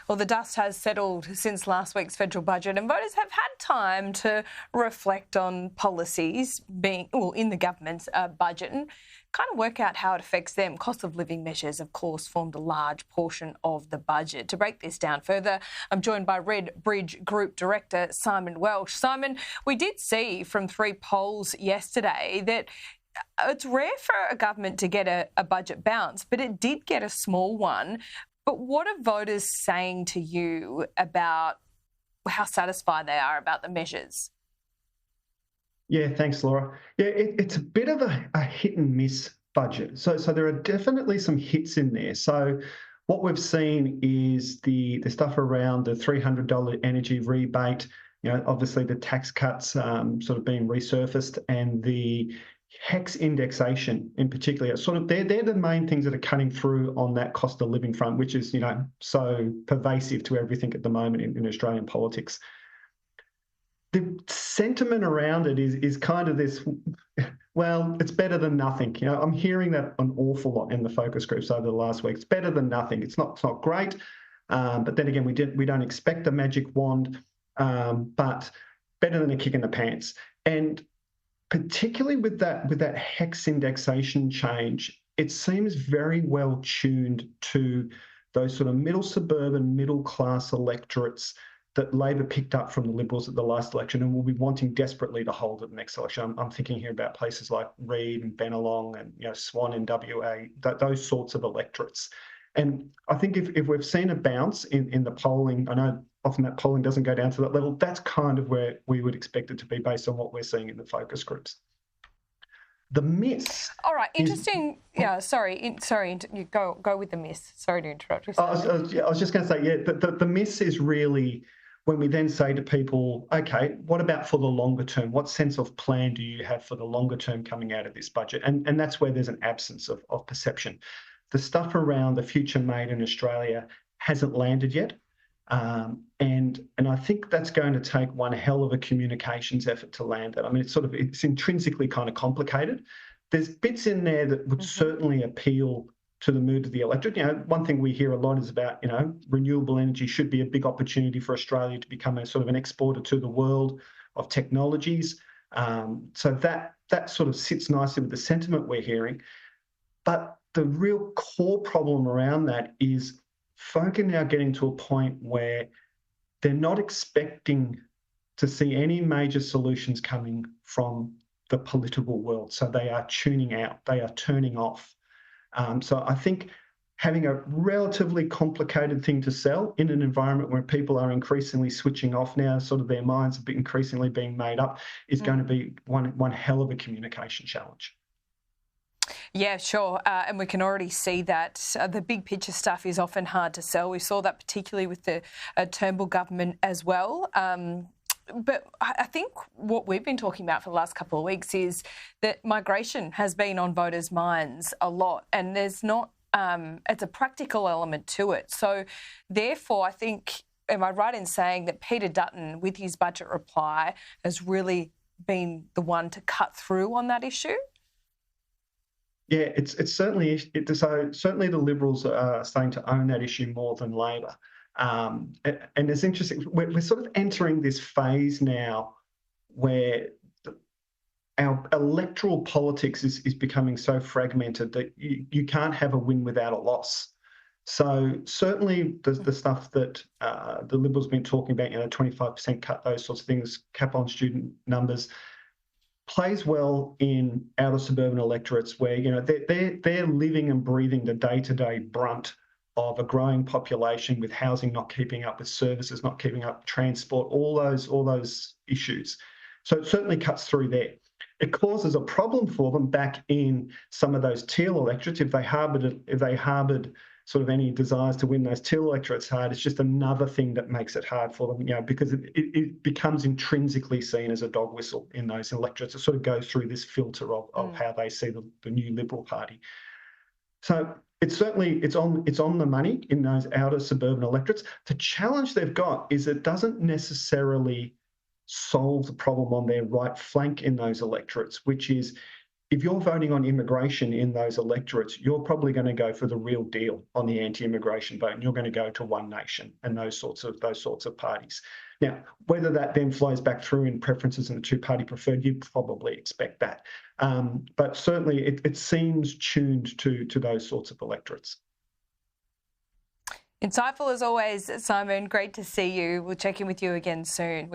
Well, the dust has settled since last week's federal budget, and voters have had time to reflect on policies being, well, in the government's budget and kind of work out how it affects them. Cost of living measures, of course, formed a large portion of the budget. To break this down further, I'm joined by Redbridge Group Director Simon Welsh. Simon, we did see from 3 polls yesterday that it's rare for a government to get a budget bounce, but it did get a small one. But what are voters saying to you about how satisfied they are about the measures? Yeah, thanks, Laura. Yeah, it's a bit of a hit and miss budget. So there are definitely some hits in there. So what we've seen is the stuff around the $300 energy rebate, obviously the tax cuts sort of being resurfaced, and the HEX indexation in particular. Sort of they're the main things that are cutting through on that cost of living front, which is, so pervasive to everything at the moment in Australian politics. The sentiment around it is kind of this, well, it's better than nothing. I'm hearing that an awful lot in the focus groups over the last week. It's better than nothing. It's not great, but then again, we don't expect a magic wand, but better than a kick in the pants. And particularly with that HEX indexation change, it seems very well tuned to those sort of middle suburban, middle class electorates that Labor picked up from the Liberals at the last election and will be wanting desperately to hold at the next election. I'm thinking here about places like Reid and Bennelong and Swan in WA, those sorts of electorates. And I think if we've seen a bounce in the polling, I know often that polling doesn't go down to that level, that's kind of where we would expect it to be based on what we're seeing in the focus groups. The miss. All right, interesting. Sorry, you go with the miss. Sorry to interrupt you. I was just going to say, the miss is really when we then say to people, okay, what about for the longer term? What sense of plan do you have for the longer term coming out of this budget? And that's where there's an absence of perception. The stuff around the future made in Australia hasn't landed yet. And I think that's going to take one hell of a communications effort to land that. I mean, it's intrinsically kind of complicated. There's bits in there that would certainly appeal to the mood of the electorate. One thing we hear a lot is about, renewable energy should be a big opportunity for Australia to become a sort of an exporter to the world of technologies. So that sort of sits nicely with the sentiment we're hearing. But the real core problem around that is folk are now getting to a point where they're not expecting to see any major solutions coming from the political world. So they are tuning out, they are turning off. So I think having a relatively complicated thing to sell in an environment where people are increasingly switching off now, sort of their minds are increasingly being made up, is going to be one hell of a communication challenge. Yeah, sure. And we can already see that the big picture stuff is often hard to sell. We saw that particularly with the Turnbull government as well. But I think what we've been talking about for the last couple of weeks is that migration has been on voters' minds a lot, and there's not, it's a practical element to it. So therefore, I think, am I right in saying that Peter Dutton, with his budget reply, has really been the one to cut through on that issue? Yeah, it's certainly certainly the Liberals are starting to own that issue more than Labor. And it's interesting, we're sort of entering this phase now where our electoral politics is becoming so fragmented that you can't have a win without a loss. So certainly the stuff that the Liberals have been talking about, 25% cut, those sorts of things, cap on student numbers, plays well in outer suburban electorates where, they're living and breathing the day-to-day brunt of a growing population, with housing not keeping up, with services not keeping up, transport, all those issues. So it certainly cuts through there. It causes a problem for them back in some of those teal electorates. If they harboured sort of any desires to win those teal electorates hard, it's just another thing that makes it hard for them, because it becomes intrinsically seen as a dog whistle in those electorates. It sort of goes through this filter of how they see the new Liberal Party. So it's on the money in those outer suburban electorates. The challenge they've got is it doesn't necessarily solve the problem on their right flank in those electorates, which is if you're voting on immigration in those electorates, you're probably going to go for the real deal on the anti-immigration vote, and you're going to go to One Nation and those sorts of parties. Now, whether that then flows back through in preferences in the two-party preferred, you'd probably expect that. But certainly it seems tuned to those sorts of electorates. Insightful as always, Simon. Great to see you. We'll check in with you again soon.